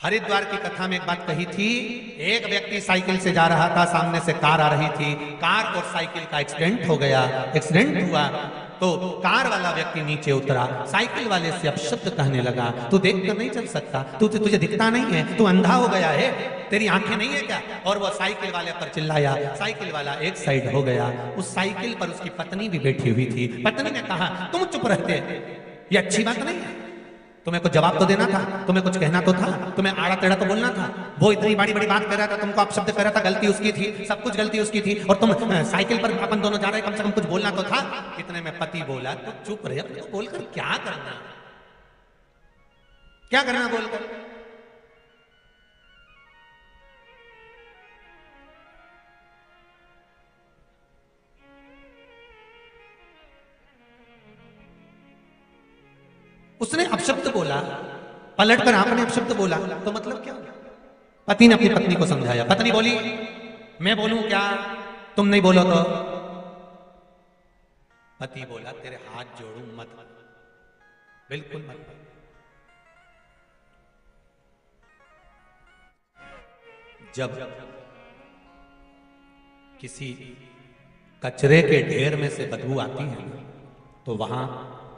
हरिद्वार की कथा में एक बात कही थी, एक व्यक्ति साइकिल से जा रहा था, सामने से कार आ रही थी, कार और साइकिल का एक्सीडेंट हो गया। एक्सीडेंट हुआ तो कार वाला व्यक्ति नीचे उतरा, साइकिल वाले से अपशब्द कहने लगा, तू देख कर नहीं चल सकता, तुझे दिखता नहीं है, तू अंधा हो गया है, तेरी आंखें नहीं है क्या? और वो साइकिल वाले पर चिल्लाया, साइकिल वाला एक साइड हो गया। उस साइकिल पर उसकी पत्नी भी बैठी हुई थी। पत्नी ने कहा, तुम चुप रहते, ये अच्छी बात नहीं है, तुम्हें कुछ जवाब तो देना था, तुम्हें कुछ कहना तो था, तुम्हें आड़ा टेढ़ा तो बोलना था। वो इतनी बड़ी बड़ी बात कर रहा था, तुमको अपशब्द कर रहा था, गलती उसकी थी, सब कुछ गलती उसकी थी, और तुम साइकिल पर अपन दोनों जा रहे, कम से कम कुछ बोलना तो था। इतने में पति बोला, तो चुप रहे, तो बोलकर क्या करना, क्या करना बोलकर। उसने अपशब्द बोला, पलट कर आपने अपशब्द बोला, तो मतलब क्या? पति ने अपनी पत्नी को समझाया। पत्नी बोली, मैं बोलूं क्या, तुम नहीं बोलो तो? पति बोला, तेरे हाथ जोड़ू, मत, बिल्कुल मत। जब किसी कचरे के ढेर में से बदबू आती है तो वहां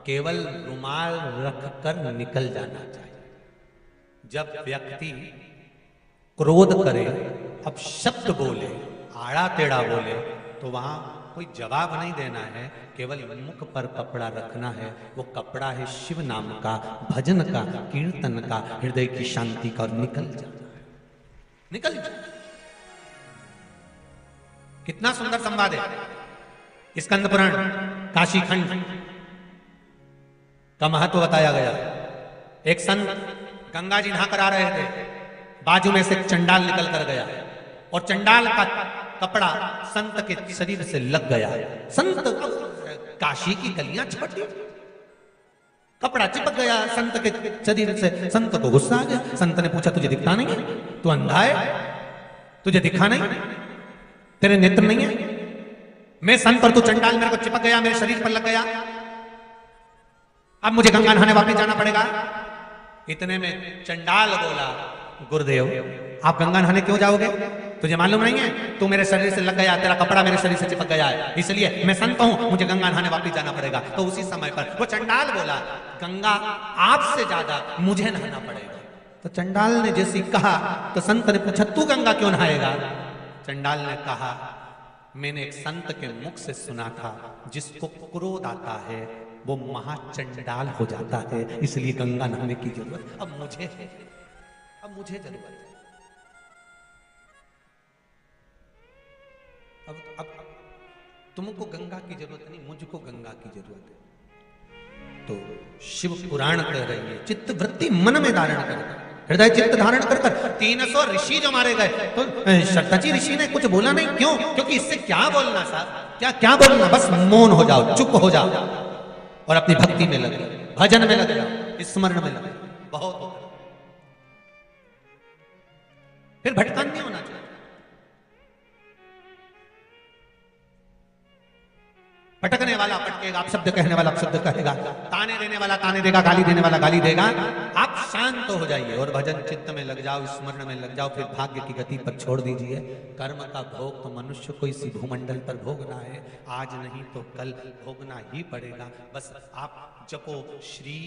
केवल रुमाल रखकर निकल जाना चाहिए। जब व्यक्ति क्रोध करे, अब शब्द बोले, आड़ा टेढ़ा बोले, तो वहां कोई जवाब नहीं देना है, केवल मुख पर कपड़ा रखना है। वो कपड़ा है शिव नाम का, भजन का, कीर्तन का, हृदय की शांति का, और निकल जाना है, निकल जाना। कितना सुंदर संवाद है। स्कंद पुराण काशी खंड का महत्व बताया गया। एक संत गंगा जी नहा कर आ रहे थे, बाजू में से चंडाल निकल कर गया और चंडाल का कपड़ा संत के शरीर से लग गया। संत, काशी की गलियां छपटी, कपड़ा चिपक गया संत के शरीर से। संत को गुस्सा आ गया। संत ने पूछा, तुझे दिखता नहीं है, तू अंधा है, तुझे दिखा नहीं, तेरे नेत्र नहीं है? मैं संत और तू चंडाल, मेरे को चिपक गया, मेरे शरीर पर लग गया, अब मुझे गंगा नहाने वापस जाना पड़ेगा। इतने में चंडाल बोला, गुरुदेव आप गंगा नहाने क्यों जाओगे? तुझे मालूम नहीं है, तू मेरे शरीर से लग गया, तेरा कपड़ा मेरे शरीर से चिपक गया है, इसलिए मैं संत हूं, मुझे गंगा नहाने वापस जाना पड़ेगा। तो उसी समय पर वो चंडाल बोला, गंगा आपसे ज्यादा मुझे नहाना पड़ेगा। तो चंडाल ने जैसे कहा तो संत ने पूछा, तू गंगा क्यों नहाएगा? चंडाल ने कहा, मैंने एक संत के मुख से सुना था, जिसको क्रोध आता है वो महाचंडाल हो जाता है, इसलिए गंगा नहाने की जरूरत अब मुझे है, अब मुझे जरूरत है। अब तुमको गंगा की जरूरत नहीं, मुझको गंगा की जरूरत है। तो शिव पुराण कह रही है, चित्त वृत्ति मन में धारण कर, हृदय चित्त धारण कर 300 ऋषि जो मारे गए, तो शताची ऋषि ने कुछ बोला नहीं। क्यों? क्योंकि इससे क्या बोलना साहब, क्या बोलना, बस मौन हो जाओ, चुप हो जाओ और अपनी भक्ति में लग जाओ, भजन में लग जाओ, स्मरण में लग जाओ, बहुत होगा। फिर भटकान नहीं होना चाहिए। भटकने वाला भटकेगा, आप शब्द कहने वाला शब्द कहेगा, ताने देने वाला ताने देगा, गाली देने वाला गाली देगा। आप शांत हो जाइए और भजन चित्त में लग जाओ, स्मरण में लग जाओ, फिर भाग्य की गति पर छोड़ दीजिए। कर्म का भोग तो मनुष्य को इसी भूमंडल पर भोगना है, आज नहीं तो कल भोगना ही पड़ेगा। बस आप जपो श्री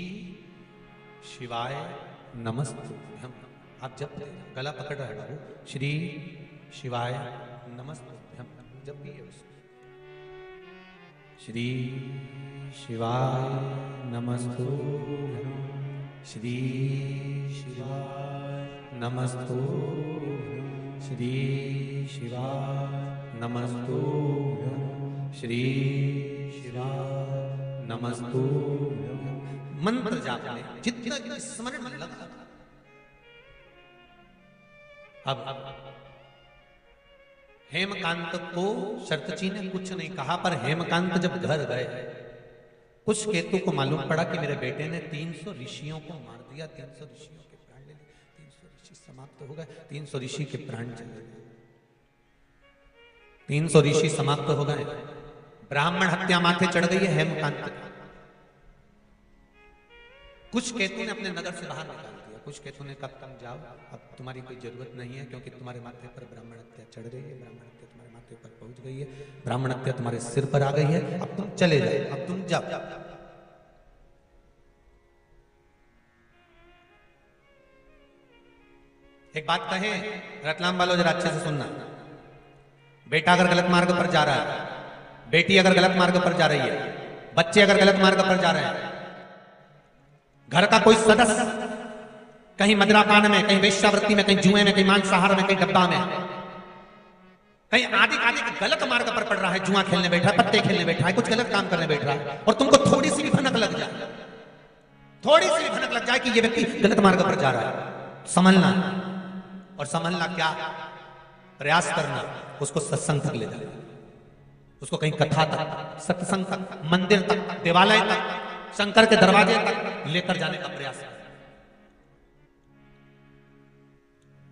शिवाय नमस्तुभ्यम, आप जप गला पकड़ रहे हो, श्री शिवाय नमस्तुभ्यम, जब भी है श्री शिवाय नमस्तुभ्यम, श्री शिवाय नमस्तुभ्यम, श्री शिवाय नमस्तुभ्यम, श्री शिवाय नमस्तुभ्यम। मंत्र जाप में जितना स्मरण में लगा। अब हेमकांत को शरतची ने कुछ नहीं कहा, पर हेमकांत जब घर गए, कुछ केतु को मालूम पड़ा कि मेरे बेटे ने 300 ऋषियों को मार दिया, 300 ऋषियों के प्राण ले लिए, 300 ऋषि समाप्त हो गए, 300 ऋषि के प्राण चले गए, 300 ऋषि समाप्त हो गए। ब्राह्मण हत्या माथे चढ़ गई है हेमकांत। कुछ केतु ने अपने नगर से बाहर निकाल दिया, कुछ के तूने कब तुम जाओ, अब तुम्हारी कोई जरूरत नहीं है, क्योंकि तुम्हारे माथे पर ब्राह्मण हत्या चढ़ गई है, ब्राह्मण हत्या तुम्हारे माथे पर पहुंच गई है, ब्राह्मण हत्या तुम्हारे सिर पर आ गई है, अब तुम चले जाओ, अब तुम जाओ। एक बात कहे रतलाम वालों, जरा अच्छे से सुनना। बेटा अगर गलत मार्ग पर जा रहा है, बेटी अगर गलत मार्ग पर जा रही है, बच्चे अगर गलत मार्ग पर जा रहे हैं, घर का कोई सदस्य कहीं मदिरापान में, कहीं वेश्यावृत्ति में, कहीं जुए में, कहीं मांसाहार में, कहीं डब्बा में, कहीं आदि आदि गलत मार्ग पर पड़ रहा है, जुआ खेलने बैठा है, पत्ते खेलने बैठा है, कुछ गलत काम करने बैठ रहा है, और तुमको थोड़ी सी भी भनक लग जाए, थोड़ी सी भी भनक लग जाए कि ये व्यक्ति गलत मार्ग पर जा रहा है, समझना। और समझना क्या, प्रयास करना उसको सत्संग तक ले जाए, उसको कहीं कथा तक, सत्संग तक, मंदिर तक, देवालय तक, शंकर के दरवाजे तक लेकर जाने का प्रयास करें।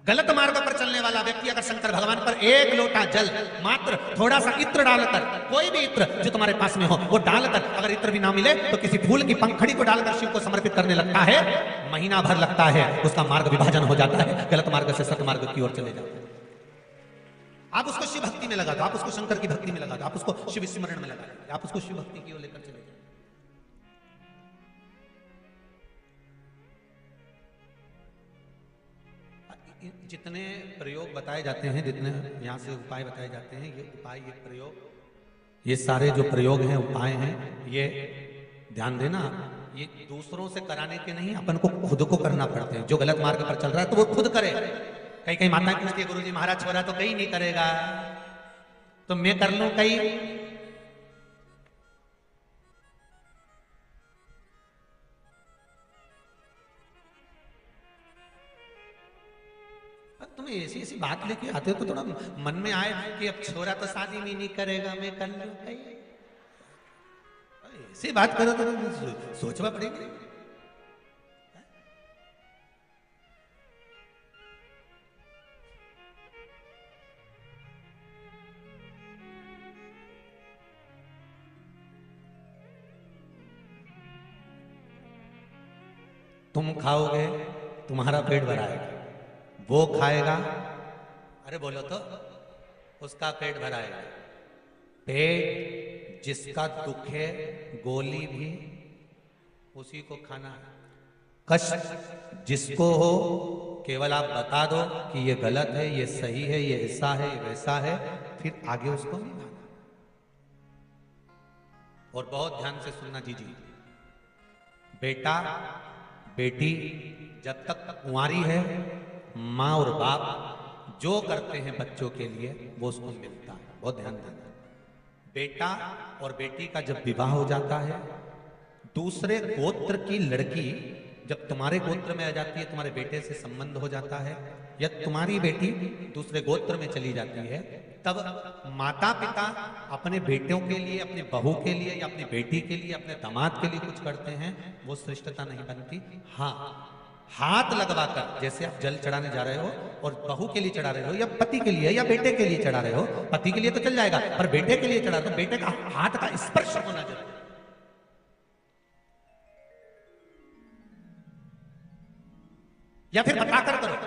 गलत मार्ग पर चलने वाला व्यक्ति अगर शंकर भगवान पर एक लोटा जल, मात्र थोड़ा सा इत्र डालकर, कोई भी इत्र जो तुम्हारे पास में हो वो डालकर, अगर इत्र भी ना मिले तो किसी फूल की पंखड़ी को डालकर शिव को समर्पित करने लगता है, महीना भर लगता है, उसका मार्ग विभाजन हो जाता है, गलत मार्ग से सत्य मार्ग की ओर चले जाते हैं। आप उसको शिव भक्ति में लगा दो, आप उसको शंकर की भक्ति में लगा दो, आप उसको शिव स्मरण में लगा दो, आप उसको शिव भक्ति की ओर लेकर चले जाओ। जितने प्रयोग बताए जाते हैं, जितने यहाँ से उपाय बताए जाते हैं, ये उपाय, ये प्रयोग, ये सारे जो प्रयोग हैं, उपाय हैं, ये ध्यान देना, ये दूसरों से कराने के नहीं, अपन को खुद को करना पड़ते हैं। जो गलत मार्ग पर चल रहा है तो वो खुद करे। कई कई माताएं पूछती है, गुरुजी महाराज छोरा तो कहीं नहीं करेगा, तो मैं कर लूं कहीं? तुम ऐसी ऐसी बात लेके आते हो तो थोड़ा मन में आए कि अब छोरा तो शादी भी नहीं करेगा, मैं कर लूं कहीं? ऐसी बात करो तो सोचना पड़ेगा। तुम खाओगे तुम्हारा पेट भराएगा, वो खाएगा, अरे बोलो तो, उसका पेट भराएगा। पेट जिसका दुख है, गोली भी उसी को खाना है। कष्ट जिसको हो, केवल आप बता दो कि ये गलत है, ये सही है, ये ऐसा है, ये वैसा है, फिर आगे उसको निभाना। और बहुत ध्यान से सुनना जीजी, बेटा बेटी जब तक कुंवारी है, माँ और बाप जो करते हैं बच्चों के लिए वो उसको मिलता है। बहुत ध्यान देना। बेटा और बेटी का जब विवाह हो जाता है, दूसरे गोत्र की लड़की जब तुम्हारे गोत्र में आ जाती है, तुम्हारे बेटे से संबंध हो जाता है, या तुम्हारी बेटी दूसरे गोत्र में चली जाती है, तब माता पिता अपने बेटों के लिए, अपनी बहू के लिए, या अपनी बेटी के लिए, अपने दामाद के लिए कुछ करते हैं, वो श्रेष्ठता नहीं बनती। हाँ, हाथ लगवाकर, जैसे आप जल चढ़ाने जा रहे हो और बहू के लिए चढ़ा रहे हो, या पति के लिए या बेटे के लिए चढ़ा रहे हो, पति के लिए तो चल जाएगा, पर बेटे के लिए चढ़ा तो बेटे का हाथ का स्पर्श होना जरूरी। या फिर बताकर करो।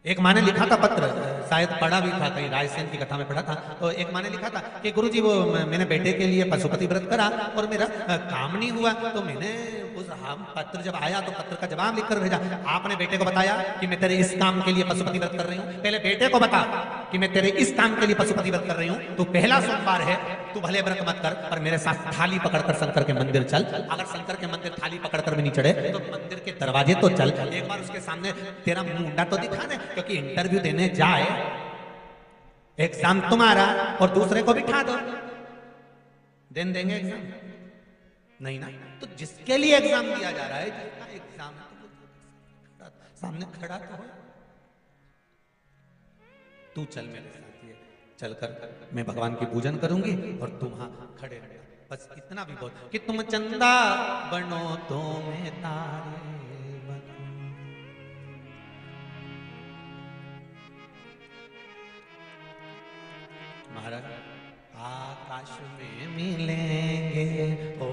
एक माँ ने लिखा था पत्र, शायद पढ़ा भी था, कहीं रायसेन की कथा में पढ़ा था, तो एक माँ ने लिखा था कि गुरुजी वो मैंने बेटे के लिए पशुपति व्रत करा और मेरा काम नहीं हुआ, तो मैंने उस पत्र जब आया तो पत्र का जवाब लिखकर भेजा। आपने बेटे को बताया कि मैं तेरे इस काम के लिए पशुपति व्रत कर रही हूँ? पहले बेटे को बता कि मैं तेरे इस काम के लिए पशुपति व्रत कर रही हूँ, तू पहला सोमवार है, तू भले व्रत मत कर, पर मेरे साथ थाली पकड़कर शंकर के मंदिर चल। अगर शंकर के मंदिर थाली पकड़कर भी नहीं चढ़े तो मंदिर के दरवाजे तो चल, एक बार उसके सामने तेरा मुंडा तो दिखा दे, क्योंकि इंटरव्यू देने जाए, एग्जाम तुम्हारा और दूसरे को बिठा दो, देंगे एग्जाम? नहीं ना। तो जिसके लिए एग्जाम दिया जा रहा है, जिसका एग्जाम है, तो सामने खड़ा तो हो। तू चल मेरे साथ, ये चलकर मैं भगवान की पूजन करूंगी और तुम वहां खड़े रहना, बस इतना भी बहुत कि तुम चंदा बनो तो मैं तारे बनूं। महाराज आकाश में मिलेंगे, ओ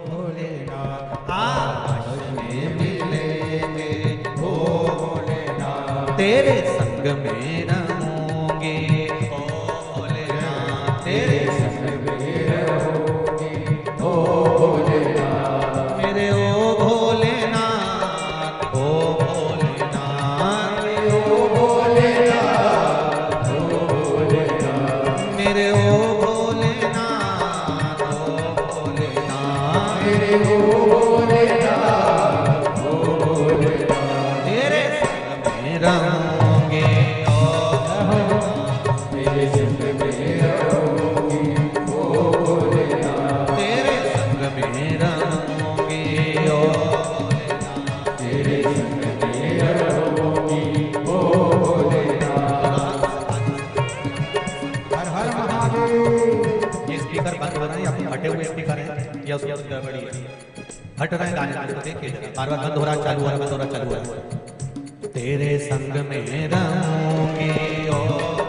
भोलेनाथ आकाश में मिलेंगे, तेरे संग में रहूंगी ओ भोलेनाथ, तेरे संग में रहूंगी ओ भोलेनाथ, मेरे ओ भोलेनाथ, ओ भोलेनाथ, मेरे ओ भोलेनाथ, ओ भोलेनाथ, मेरे ओ भोलेनाथ, ओ भोलेनाथ, मेरे ओ भोलेनाथ, ओ भोलेनाथ, तेरे संग में रहूंगी ओ भोलेनाथ, तेरे संग में रहूंगी ओ भोलेनाथ, तेरे संग में रहूंगी ओ भोलेनाथ, तेरे संग में रहूंगी ओ भोलेनाथ। हर हर महादेव। ये स्पीकर बंद हो रहा है या फिर हटे हुए स्पीकर है या उसकी कुछ गड़बड़ी है? हट रहे हैं गाने को देखिए, बार बार बंद हो रहा है, चालू हो रहा है, बंद हो रहा है, चालू हो रहा है। तेरे संग में रहूंगी ओ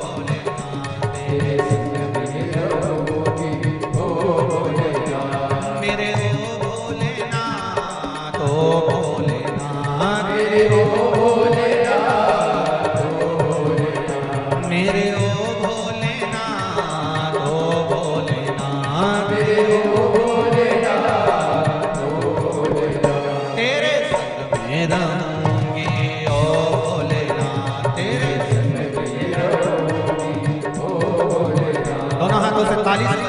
भोलेनाथ, तेरे संग में रहूंगी ओ भोलेनाथ, मेरे ओ भोलेनाथ, ओ भोलेनाथ, मेरे ओ भोलेनाथ, ओ भोलेनाथ, मेरे ओ भोलेनाथ, ओ भोलेनाथ, मेरे ओ भोलेनाथ, ओ भोलेनाथ, तेरे संग में रहूंगी ओ भोलेनाथ, तेरे संग में रहूंगी ओ भोलेनाथ। दोनों हाथों से ताली से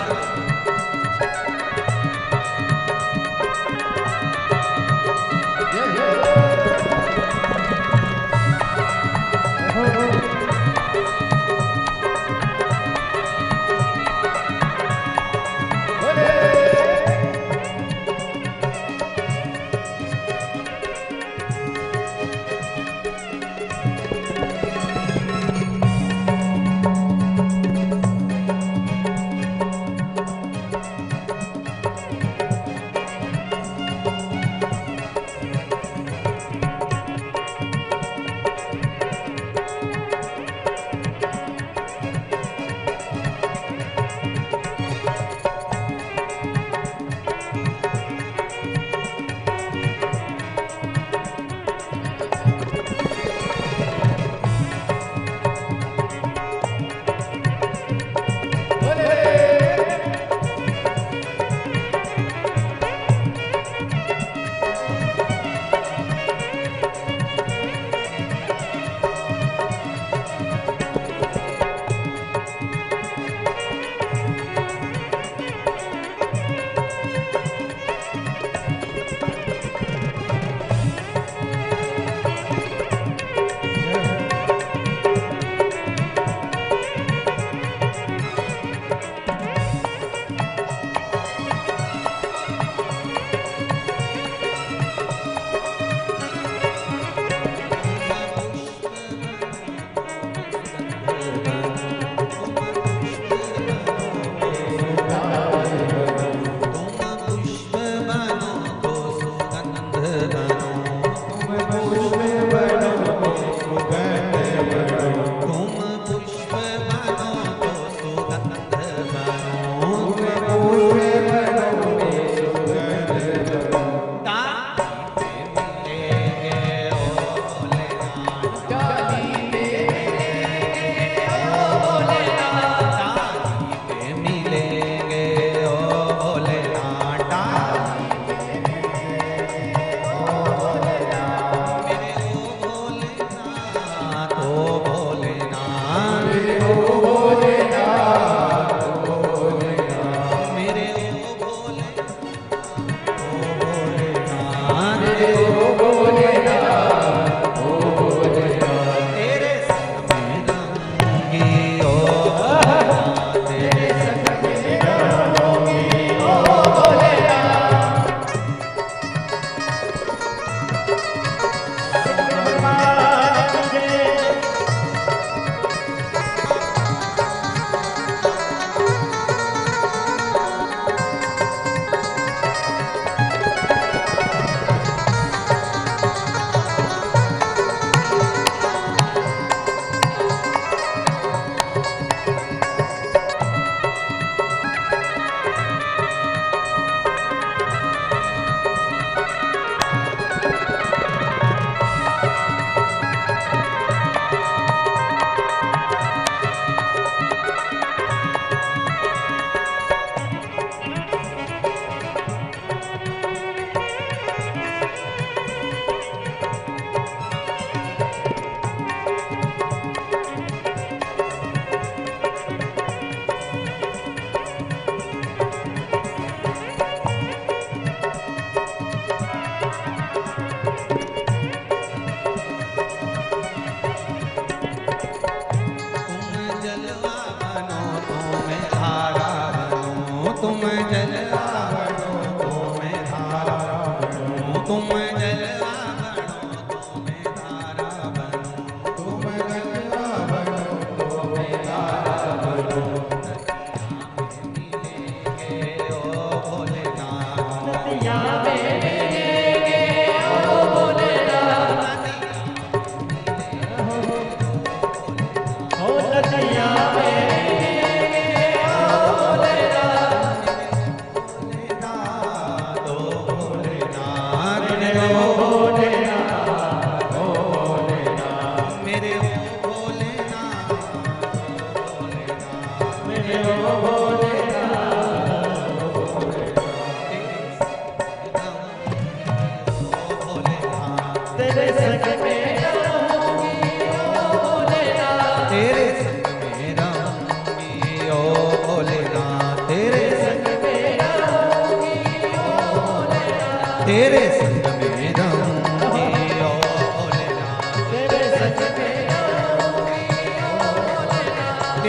तेरे संग में रहूंगी ओ भोलेनाथ, तेरे संग में रहूंगी ओ भोलेनाथ, तेरे संग में रहूंगी ओ भोलेनाथ, तेरे संग में रहूंगी ओ भोलेनाथ, तेरे संग में रहूंगी ओ भोलेनाथ,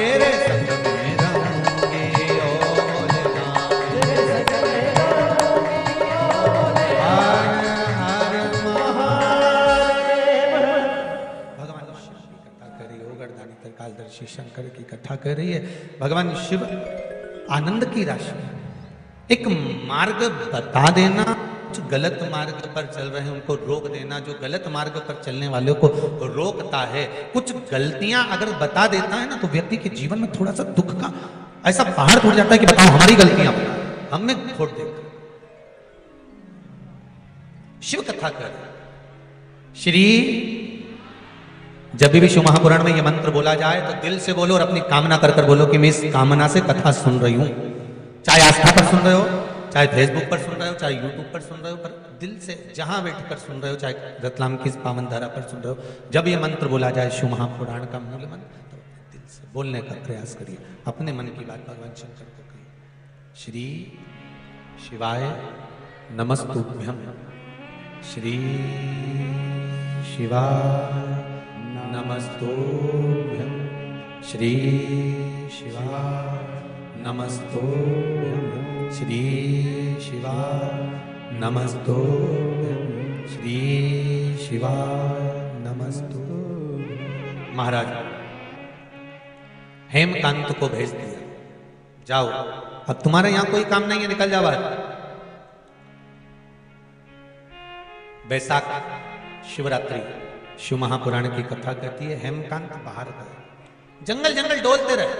तेरे संग में रहूंगी ओ भोलेनाथ। तेरे संग में रहूंगी ओ भोलेनाथ। हर हर महादेव। भगवान शिव की कथा कर रही है, ओगरदानी त्रिकालदर्शी शंकर की कथा कर रही है। भगवान शिव आनंद की राशि में एक मार्ग बता देना, कुछ गलत मार्ग पर चल रहे हैं उनको रोक देना, जो गलत मार्ग पर चलने वालों को रोकता है। कुछ गलतियां अगर बता देता है ना तो व्यक्ति के जीवन में थोड़ा सा दुख का ऐसा पहाड़ टूट जाता है कि बताओ हमारी गलतियां हमने छोड़ देखा। शिव कथा कर श्री, जब भी शिव महापुराण में ये मंत्र बोला जाए तो दिल से बोलो और अपनी कामना कर बोलो कि मैं इस कामना से कथा सुन रही हूं। चाहे आस्था पर सुन रहे हो, चाहे फेसबुक पर सुन रहे हो, चाहे यूट्यूब पर सुन रहे हो, पर दिल से जहां बैठकर सुन रहे हो, चाहे रतलाम की पावन धारा पर सुन रहे हो, जब ये मंत्र बोला जाए शिव महापुराण का मूल मंत्र, तो दिल से बोलने का प्रयास करिए, अपने मन की बात भगवान शंकर को कहिए। श्री शिवाय नमस्तुभ्यम, श्री शिवाय नमस्तुभ्यम, श्री शिवाय नमस्तुभ्यम, श्री शिवाय नमस्तुभ्यम, श्री शिवाय नमस्तुभ्यम। महाराज हेमकांत को भेज दिया, जाओ अब तुम्हारे यहां कोई काम नहीं है, निकल जाओ बाहर। बैसाख शिवरात्रि शिव महापुराण की कथा कहती है, हेमकांत बाहर गए, जंगल जंगल डोलते रहे।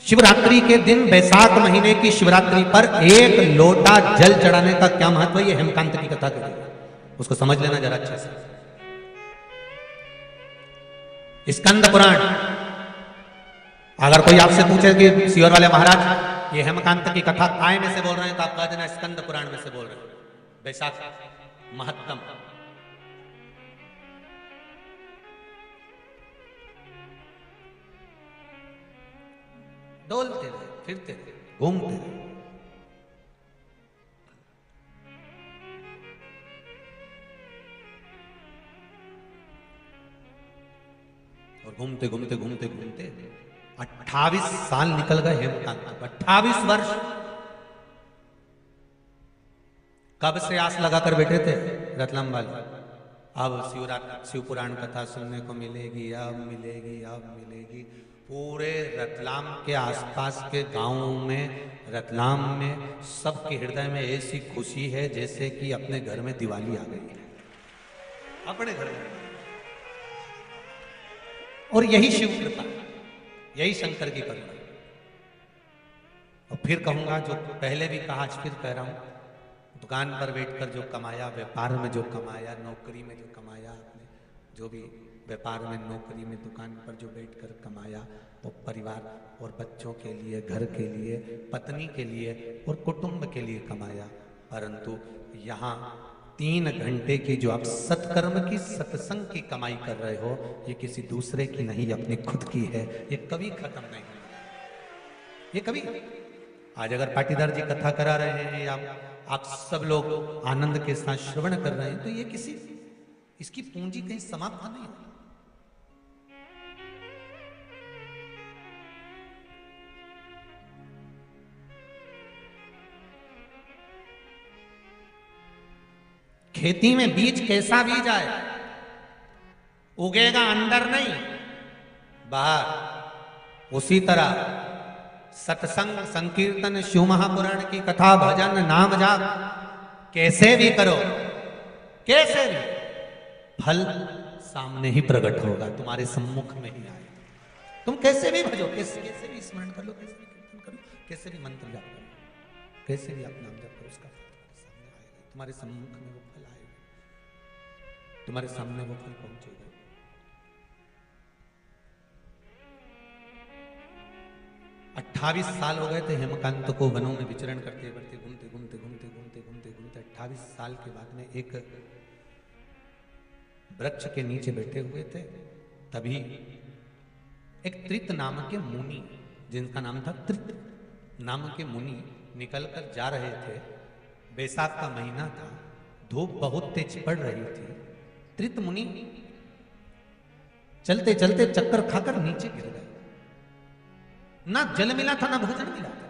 शिवरात्रि के दिन, बैसाख महीने की शिवरात्रि पर एक लोटा जल चढ़ाने का क्या महत्व है, ये हेमकांत की कथा कहती है, उसको समझ लेना जरा अच्छे से। स्कंद पुराण, अगर कोई आपसे पूछे कि सियोर वाले महाराज ये हेमकांत की कथा काय में से बोल रहे हैं, तो आप कह देना स्कंद पुराण में से बोल रहे हैं। बैसाख महत्तम, डोलते रहे, फिरते रहे, घूमते रहे। और घूमते घूमते घूमते घूमते 28 साल निकल गए हेमकांत, 28 वर्ष। कब से आस लगाकर बैठे थे रतलाम वाले, अब शिव पुराण कथा सुनने को मिलेगी, अब मिलेगी, अब मिलेगी। पूरे रतलाम के आसपास के गांवों में, रतलाम में सबके हृदय में ऐसी खुशी है जैसे कि अपने घर में दिवाली आ गई है, अपने घर में। और यही शिव कृपा, यही शंकर की करुणा। और फिर कहूंगा, जो पहले भी कहा, आज फिर कह रहा हूं, दुकान पर बैठकर जो कमाया, व्यापार में जो कमाया, नौकरी में जो कमाया, आपने जो भी व्यापार में, नौकरी में, दुकान पर जो बैठकर कमाया, वो परिवार और बच्चों के लिए, घर के लिए, पत्नी के लिए और कुटुंब के लिए कमाया। परंतु यहाँ 3 घंटे की जो आप सत्कर्म की, सत्संग की कमाई कर रहे हो, ये किसी दूसरे की नहीं, अपनी खुद की है। ये कभी खत्म नहीं होगा, ये कभी। आज अगर पाटीदार जी कथा करा रहे हैं या आप सब लोग आनंद के साथ श्रवण कर रहे हैं, तो ये किसी, इसकी पूंजी कहीं समाप्त नहीं होगी। खेती में बीज कैसा भी जाए, उगेगा अंदर नहीं बाहर। उसी तरह सत्संग, संकीर्तन, शिव महापुराण की कथा, भजन, नाम जाप कैसे भी करो, कैसे भी, फल सामने ही प्रकट होगा, तुम्हारे सम्मुख में ही आएगा। तुम कैसे भी भजो, कैसे भी स्मरण कर लो, कैसे भी कीर्तन करो, कैसे भी मंत्र जाप करो, कैसे भी आप नाम जाप करो, उसका फल तुम्हारे सामने आएगा, तुम्हारे सम्मुख में वो फल आएगा, तुम्हारे सामने वो फल पहुंचेगा। 18 28 साल हो गए थे हेमकांत को वनों में विचरण करते करते घूमते घूमते घूमते घूमते घूमते घूमते 28 साल के बाद में एक वृक्ष के नीचे बैठे हुए थे। तभी एक त्रित नाम के मुनि, जिनका नाम था त्रित नाम के मुनि, निकलकर जा रहे थे। बैसाख का महीना था, धूप बहुत तेज पड़ रही थी। त्रित मुनि चलते चलते चक्कर खाकर नीचे गिर गए। ना जल मिला था ना भोजन मिला था।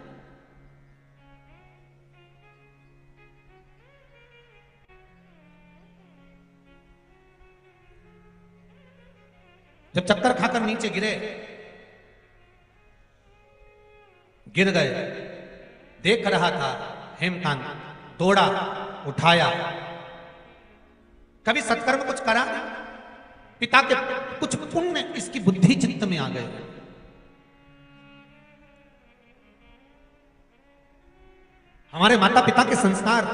जब चक्कर खाकर नीचे गिर गए, देख रहा था हेमकांत, दौड़ा, उठाया। कभी सत्कर्म कुछ करा, पिता के कुछ पुण्य इसकी बुद्धि चित्त में आ गए। हमारे माता पिता के संस्कार,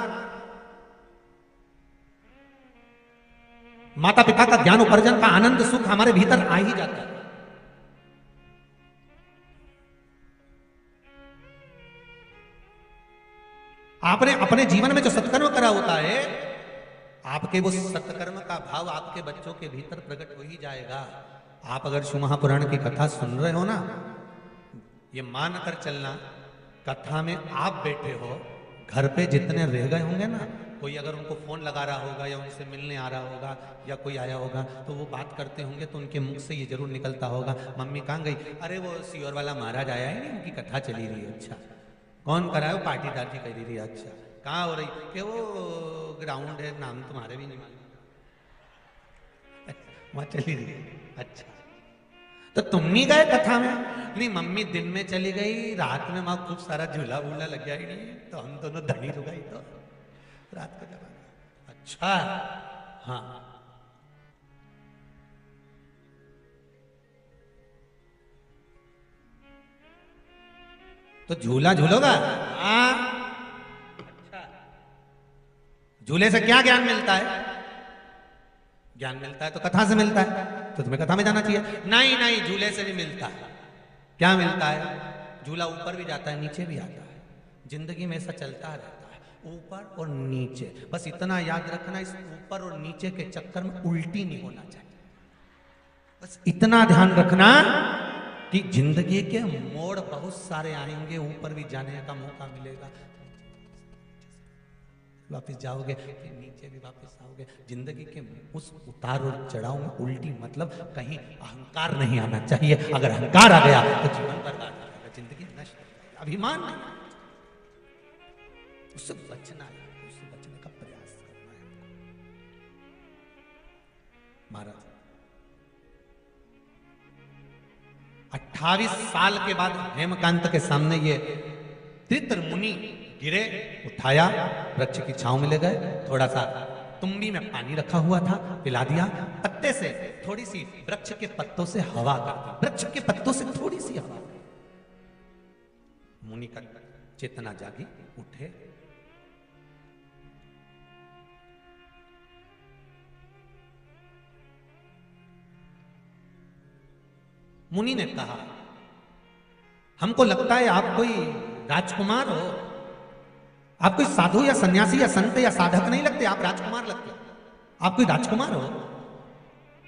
माता पिता का ज्ञान उपार्जन का आनंद सुख हमारे भीतर आ ही जाता है। आपने अपने जीवन में जो सत्कर्म करा होता है, आपके वो सत्कर्म का भाव आपके बच्चों के भीतर प्रकट हो ही जाएगा। आप अगर शिव महापुराण की कथा सुन रहे हो ना, ये मान कर चलना, कथा में आप बैठे हो, घर पे जितने रह गए होंगे ना, कोई अगर उनको फोन लगा रहा होगा या उनसे मिलने आ रहा होगा या कोई आया होगा तो वो बात करते होंगे, तो उनके मुख से ये जरूर निकलता होगा, मम्मी कहाँ गई? अरे वो सीहोर वाला महाराज आया है, उनकी कथा चली रही है। अच्छा, कौन कराया? वो पाटीदार जी करी रही है। अच्छा, कहाँ हो रही? कि वो ग्राउंड है, नाम तुम्हारे भी नहीं मालूम, वहां चली रही है। अच्छा, तो तुम नहीं गए कथा में? नहीं, मम्मी दिन में चली गई, रात में वहां खूब सारा झूला वूला लग गया ही नहीं, तो हम दोनों धनी रुकाई तो रात का जमाना। अच्छा, हाँ, तो झूला झूलोगा? हाँ। अच्छा, झूले से क्या ज्ञान मिलता है? ज्ञान मिलता है तो कथा से मिलता है, तो तुम्हें कथा में जाना चाहिए। नहीं नहीं, झूले से भी मिलता है। क्या मिलता है? झूला ऊपर भी जाता है, नीचे भी आता है। जिंदगी में ऐसा चलता रहता है, ऊपर और नीचे। बस इतना याद रखना, इस ऊपर और नीचे के चक्कर में उल्टी नहीं होना चाहिए। बस इतना ध्यान रखना कि जिंदगी के मोड़ बहुत सारे आएंगे, ऊपर भी जाने का मौका मिलेगा, वापस जाओगे, फिर नीचे भी वापस आओगे। जिंदगी के उस उतार और चढ़ाव में उल्टी मतलब कहीं अहंकार नहीं आना चाहिए। अगर अहंकार आ गया तो जीवन बर्बाद हो जाएगा, जिंदगी नष्ट हो जाएगी। अभिमान नहीं, उससे बचना है, उससे बचने का प्रयास करना है। महाराज 28 साल के बाद हेमकांत के सामने ये त्रित मुनि गिरे, उठाया, वृक्ष की छांव में ले गए। थोड़ा सा तुम्बी में पानी रखा हुआ था, पिला दिया। पत्ते से थोड़ी सी, वृक्ष के पत्तों से हवा कर दी, वृक्ष के पत्तों से थोड़ी सी हवा। मुनि का चेतना जागी, उठे। मुनि ने कहा, हमको लगता है आप कोई राजकुमार हो, आप कोई साधु या सन्यासी या संत या साधक नहीं लगते, आप राजकुमार लगते, आप कोई राजकुमार हो।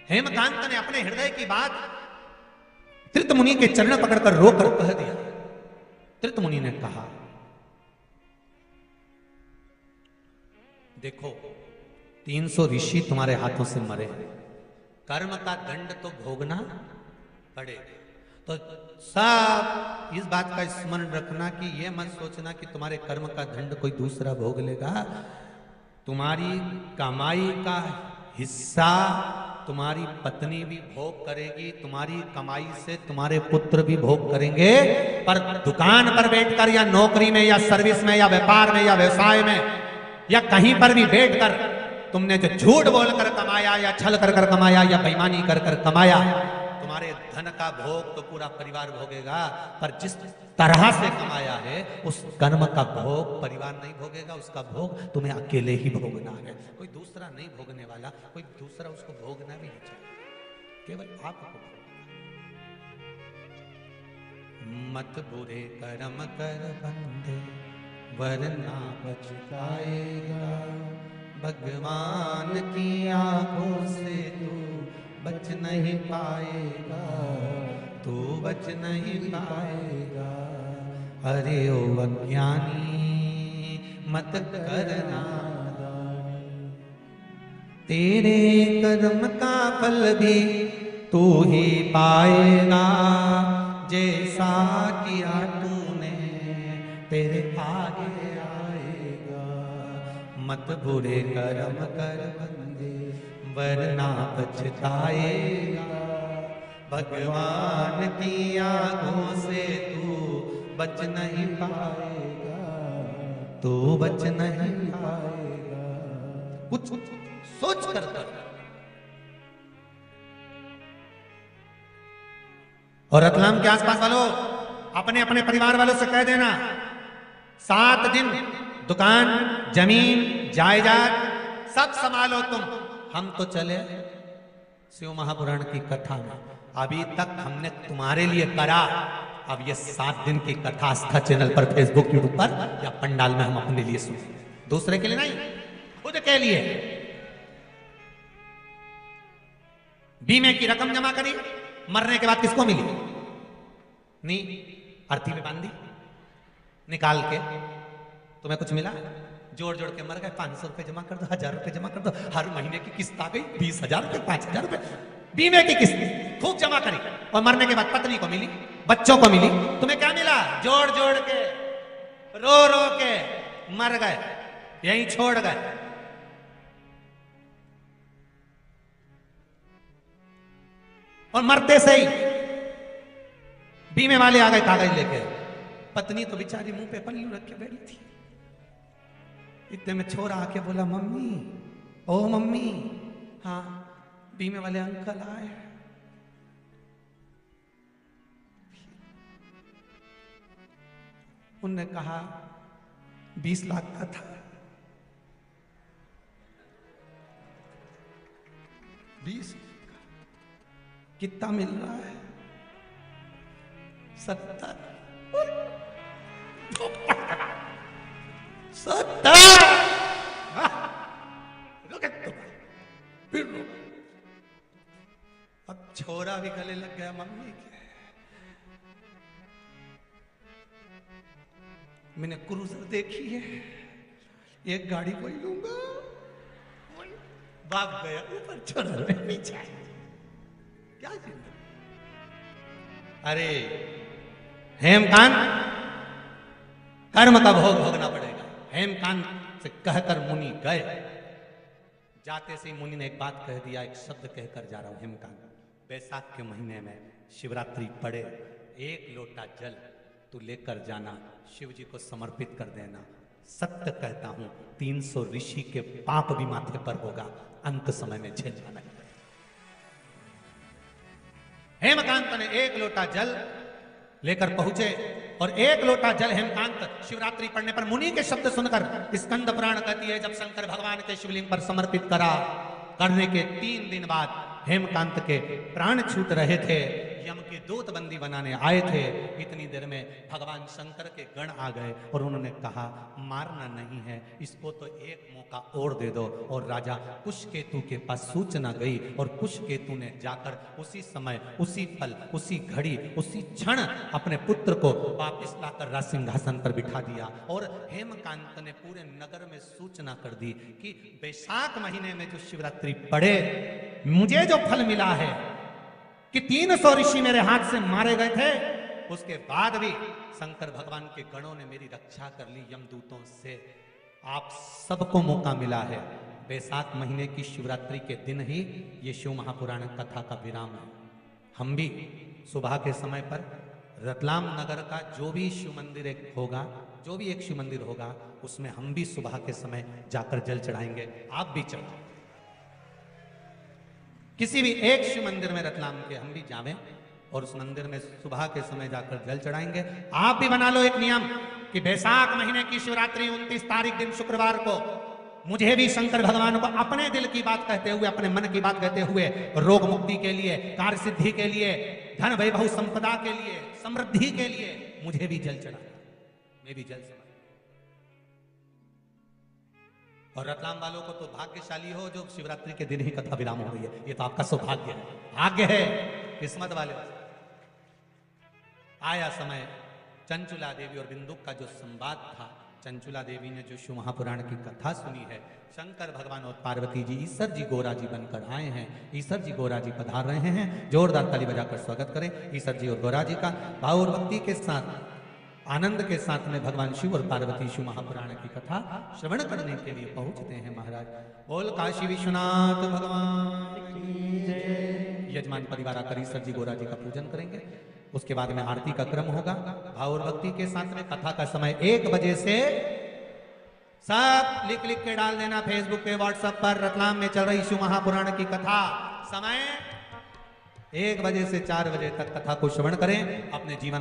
हेमकांत ने अपने हृदय की बात त्रित मुनि के चरण पकड़कर रोकर कह दिया। त्रित मुनि ने कहा, देखो 300 ऋषि तुम्हारे हाथों से मरे, कर्म का दंड तो भोगना पड़ेगा। तो सब इस बात का स्मरण रखना कि ये मत सोचना कि तुम्हारे कर्म का दंड कोई दूसरा भोग लेगा। तुम्हारी कमाई का हिस्सा तुम्हारी पत्नी भी भोग करेगी, तुम्हारी कमाई से तुम्हारे पुत्र भी भोग करेंगे। पर दुकान पर बैठकर या नौकरी में या सर्विस में या व्यापार में या व्यवसाय में या कहीं पर भी बैठकर तुमने जो झूठ बोलकर कमाया या छल कर कमाया या बेईमानी कर कमाया, तुम्हारे धन का भोग तो पूरा परिवार भोगेगा। पर जिस तरह से कमाया है उस कर्म का भोग परिवार नहीं भोगेगा, उसका भोग तुम्हें अकेले ही भोगना है। कोई दूसरा नहीं भोगने वाला, कोई दूसरा उसको भोगना भी नहीं चाहिए, केवल आपको। मत बुरे कर्म कर बंदे वरना पछताएगा। भगवान की आंखों से तू बच नहीं पाएगा, तू बच नहीं पाएगा। अरे ओ अज्ञानी मत करना, तेरे कर्म का फल भी तू ही पाएगा। जैसा किया तूने तेरे आगे आएगा। मत बुरे कर्म कर बंदे वरना पछताएगा। भगवान की आंखों से तू बच नहीं पाएगा, तू बच नहीं पाएगा। कुछ सोच कर और रतलाम के आसपास वालों अपने अपने परिवार वालों से कह देना 7 दिन दुकान जमीन जायदाद सब संभालो तुम, हम तो चले शिव महापुराण की कथा में। अभी तक हमने तुम्हारे लिए करा, अब ये 7 दिन की कथा आस्था चैनल पर फेसबुक यूट्यूब पर या पंडाल में हम अपने लिए सुने, दूसरे के लिए नहीं, खुद के लिए। बीमे की रकम जमा करी, मरने के बाद किसको मिली? नहीं, अर्थी में बांधी निकाल के। तुम्हें कुछ मिला? जोड़ जोड़ के मर गए। 500 रुपए जमा कर दो, 1000 रुपए जमा कर दो, हर महीने की किस्त आ गई 20,000 रुपए, 5,000 रुपए बीमे की किस्त खूब जमा करी, और मरने के बाद पत्नी को मिली, बच्चों को मिली। तुम्हें क्या मिला? जोड़ जोड़ के रो रो के मर गए, यहीं छोड़ गए। और मरते से ही बीमे वाले आ गए कागज लेके। पत्नी तो बेचारी मुंह पे पल्लू रख के बैठी थी। इतने में छोरा आके बोला, मम्मी, ओ मम्मी, हाँ बीमे वाले अंकल आए। उनने कहा 20 लाख का था। 20 कितना मिल रहा है? 70। 70 फिर अब छोरा भी गले लग गया मम्मी के। मैंने क्रूजर देखी है, एक गाड़ी कोई लूंगा, भाग गया ऊपर, छोरा पीछे। क्या चिंता? अरे हेमकांत, कर्म का भोग भोगना पड़ेगा। हेमकांत से कहकर मुनि गए। जाते से मुनि ने एक बात कह दिया, एक शब्द कहकर जा रहा हूं। हेमकांत, बैसाख के महीने में शिवरात्रि पड़े, 1 लोटा जल तू लेकर जाना, शिव जी को समर्पित कर देना। सत्य कहता हूं, 300 ऋषि के पाप भी माथे पर होगा, अंत समय में झेल जाना। हेमकांत ने 1 लोटा जल लेकर पहुंचे, और 1 लोटा जल हेमकांत शिवरात्रि पढ़ने पर मुनि के शब्द सुनकर, स्कंद पुराण कहती है, जब शंकर भगवान के शिवलिंग पर समर्पित करा, करने के 3 दिन बाद हेमकांत के प्राण छूट रहे थे। यम के दूत बंदी बनाने आए थे। इतनी देर में भगवान शंकर के गण आ गए और उन्होंने कहा, मारना नहीं है इसको, तो एक मौका और दे दो। और राजा कुशकेतु के पास सूचना गई, और कुशकेतु ने जाकर उसी समय, उसी पल, उसी घड़ी, उसी क्षण अपने पुत्र को वापस लाकर राज सिंहासन पर बिठा दिया। और हेमकांत ने पूरे नगर में सूचना कर दी कि बैसाख महीने में जो शिवरात्रि पड़े, मुझे जो फल मिला है कि 300 ऋषि मेरे हाथ से मारे गए थे, उसके बाद भी शंकर भगवान के गणों ने मेरी रक्षा कर ली यमदूतों से। आप सबको मौका मिला है। बैसाख महीने की शिवरात्रि के दिन ही ये शिव महापुराण कथा का विराम है। हम भी सुबह के समय पर रतलाम नगर का जो भी शिव मंदिर एक होगा, जो भी एक शिव मंदिर होगा, उसमें हम भी सुबह के समय जाकर जल चढ़ाएंगे। आप भी चढ़ाओ, किसी भी एक शिव मंदिर में रतलाम के हम भी जावें और उस मंदिर में सुबह के समय जाकर जल चढ़ाएंगे। आप भी बना लो एक नियम कि बैसाख महीने की शिवरात्रि 29 तारीख दिन शुक्रवार को मुझे भी शंकर भगवान को अपने दिल की बात कहते हुए, अपने मन की बात कहते हुए, रोग मुक्ति के लिए, कार्य सिद्धि के लिए, धन वैभव संपदा के लिए, समृद्धि के लिए मुझे भी जल चढ़ा, मैं भी जल चढ़ा। और रतलाम वालों को तो भाग्यशाली हो जो शिवरात्रि के दिन ही कथा विराम हो रही है, ये तो आपका सौभाग्य है, भाग्य है, किस्मत वाले। आया समय चंचुला देवी और बिंदुक का जो संवाद था, चंचुला देवी ने जो शिव महापुराण की कथा सुनी है, शंकर भगवान और पार्वती जी ईश्वर जी गोरा जी बनकर आए हैं, ईश्वर जी गोरा जी पधार रहे हैं, जोरदार ताली बजाकर स्वागत करें ईश्वर जी और गोरा जी का। भाव और भक्ति के साथ, आनंद के साथ में भगवान शिव और पार्वती शिव महापुराण की कथा श्रवण करने के लिए पहुंचते हैं महाराज। बोल काशी विश्वनाथ भगवान की जय। यजमान परिवार आकर ईश्वर जी गोरा जी का पूजन करेंगे, उसके बाद में आरती का क्रम होगा। भाव और भक्ति के साथ में कथा का समय 1 बजे से, सब लिख लिख के डाल देना फेसबुक पे, व्हाट्सएप पर, रतलाम में चल रही शिव महापुराण की कथा, समय 1 बजे से 4 बजे तक कथा को श्रवण करें, अपने जीवन